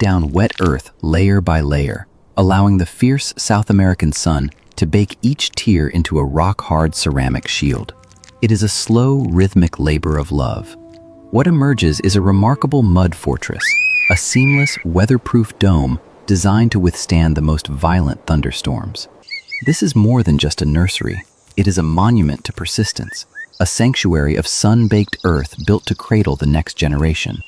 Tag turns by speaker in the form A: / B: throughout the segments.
A: down wet earth layer by layer, allowing the fierce South American sun to bake each tear into a rock-hard ceramic shield. It is a slow, rhythmic labor of love. What emerges is a remarkable mud fortress, a seamless, weatherproof dome designed to withstand the most violent thunderstorms. This is more than just a nursery. It is a monument to persistence, a sanctuary of sun-baked earth built to cradle the next generation.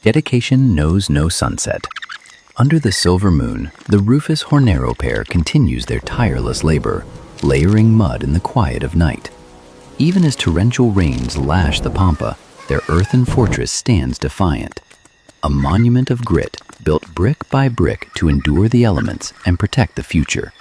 A: Dedication knows no sunset. Under the silver moon, the Rufus Hornero pair continues their tireless labor, layering mud in the quiet of night. Even as torrential rains lash the pampa, their earthen fortress stands defiant. A monument of grit built brick by brick to endure the elements and protect the future.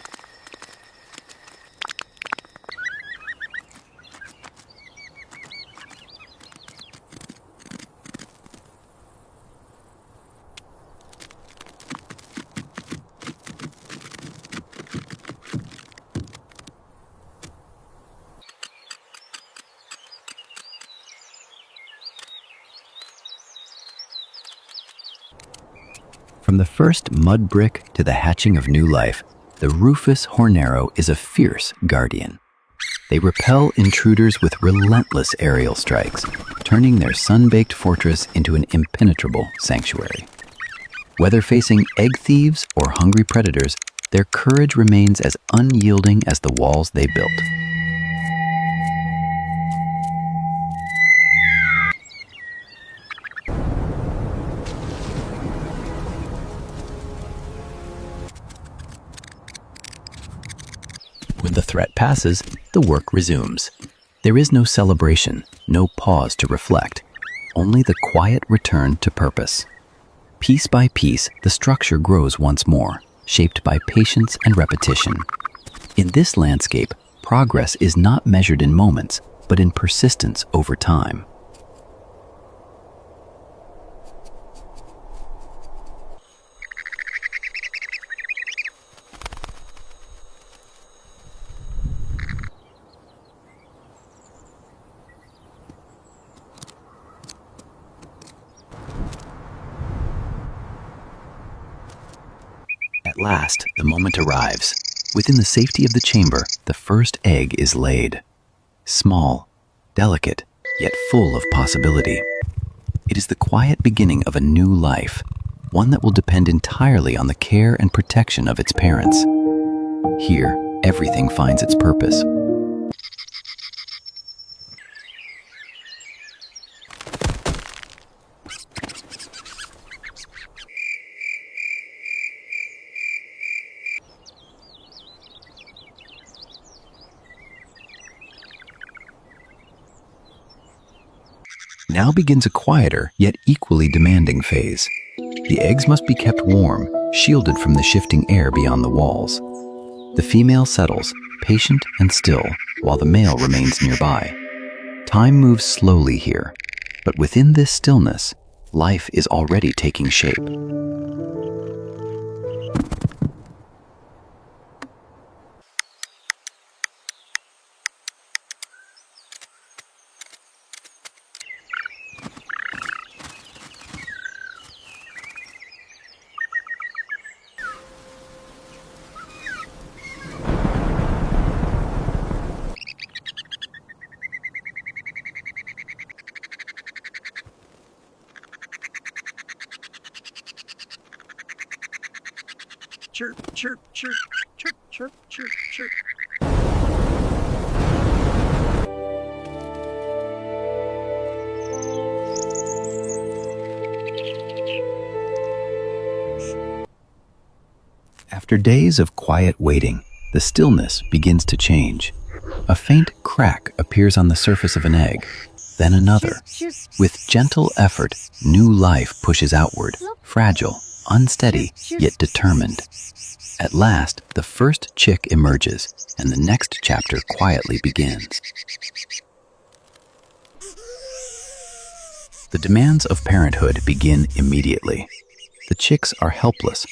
A: From the first mud brick to the hatching of new life, the Rufus Hornero is a fierce guardian. They repel intruders with relentless aerial strikes, turning their sun-baked fortress into an impenetrable sanctuary. Whether facing egg thieves or hungry predators, their courage remains as unyielding as the walls they built. When the threat passes, the work resumes. There is no celebration, no pause to reflect, only the quiet return to purpose. Piece by piece, the structure grows once more, shaped by patience and repetition. In this landscape, progress is not measured in moments, but in persistence over time. At last, the moment arrives. Within the safety of the chamber, the first egg is laid. Small, delicate, yet full of possibility. It is the quiet beginning of a new life, one that will depend entirely on the care and protection of its parents. Here, everything finds its purpose. Now begins a quieter, yet equally demanding phase. The eggs must be kept warm, shielded from the shifting air beyond the walls. The female settles, patient and still, while the male remains nearby. Time moves slowly here, but within this stillness, life is already taking shape.
B: Chirp, chirp, chirp, chirp, chirp, chirp, chirp.
A: After days of quiet waiting, the stillness begins to change. A faint crack appears on the surface of an egg, then another. With gentle effort, new life pushes outward, fragile, unsteady, yet determined. At last, the first chick emerges, and the next chapter quietly begins. The demands of parenthood begin immediately. The chicks are helpless,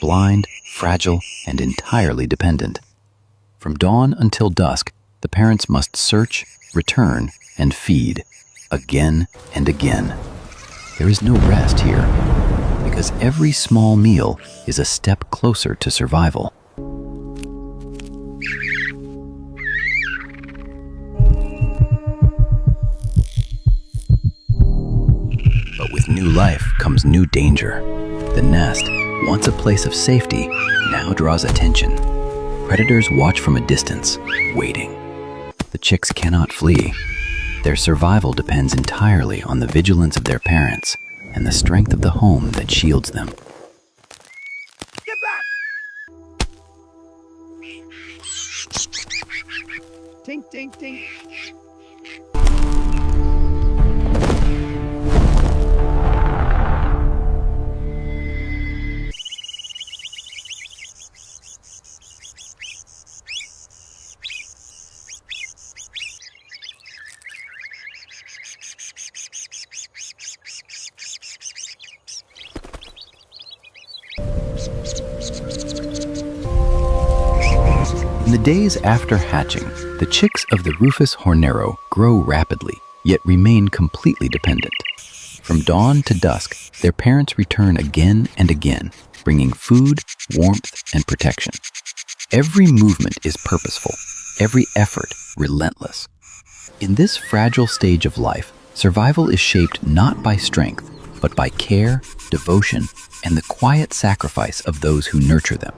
A: blind, fragile, and entirely dependent. From dawn until dusk, the parents must search, return, and feed, again and again. There is no rest here, because every small meal is a step closer to survival. But with new life comes new danger. The nest, once a place of safety, now draws attention. Predators watch from a distance, waiting. The chicks cannot flee. Their survival depends entirely on the vigilance of their parents and the strength of the home that shields them.
B: Get back! Tink, tink, tink.
A: In the days after hatching, the chicks of the Rufous hornero grow rapidly, yet remain completely dependent. From dawn to dusk, their parents return again and again, bringing food, warmth, and protection. Every movement is purposeful, every effort relentless. In this fragile stage of life, survival is shaped not by strength, but by care, devotion, and the quiet sacrifice of those who nurture them.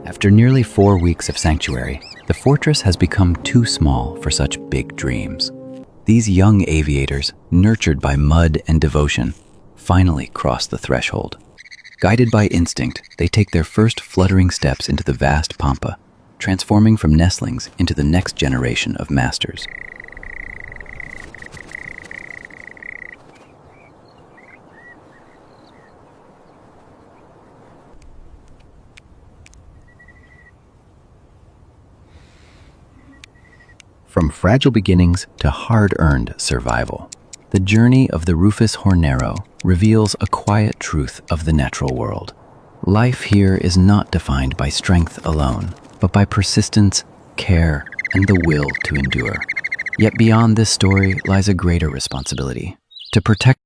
A: After nearly 4 weeks of sanctuary, the fortress has become too small for such big dreams. These young aviators, nurtured by mud and devotion, finally cross the threshold. Guided by instinct, they take their first fluttering steps into the vast pampa, transforming from nestlings into the next generation of masters. From fragile beginnings to hard-earned survival, the journey of the Rufous hornero reveals a quiet truth of the natural world. Life here is not defined by strength alone, but by persistence, care, and the will to endure. Yet beyond this story lies a greater responsibility: to protect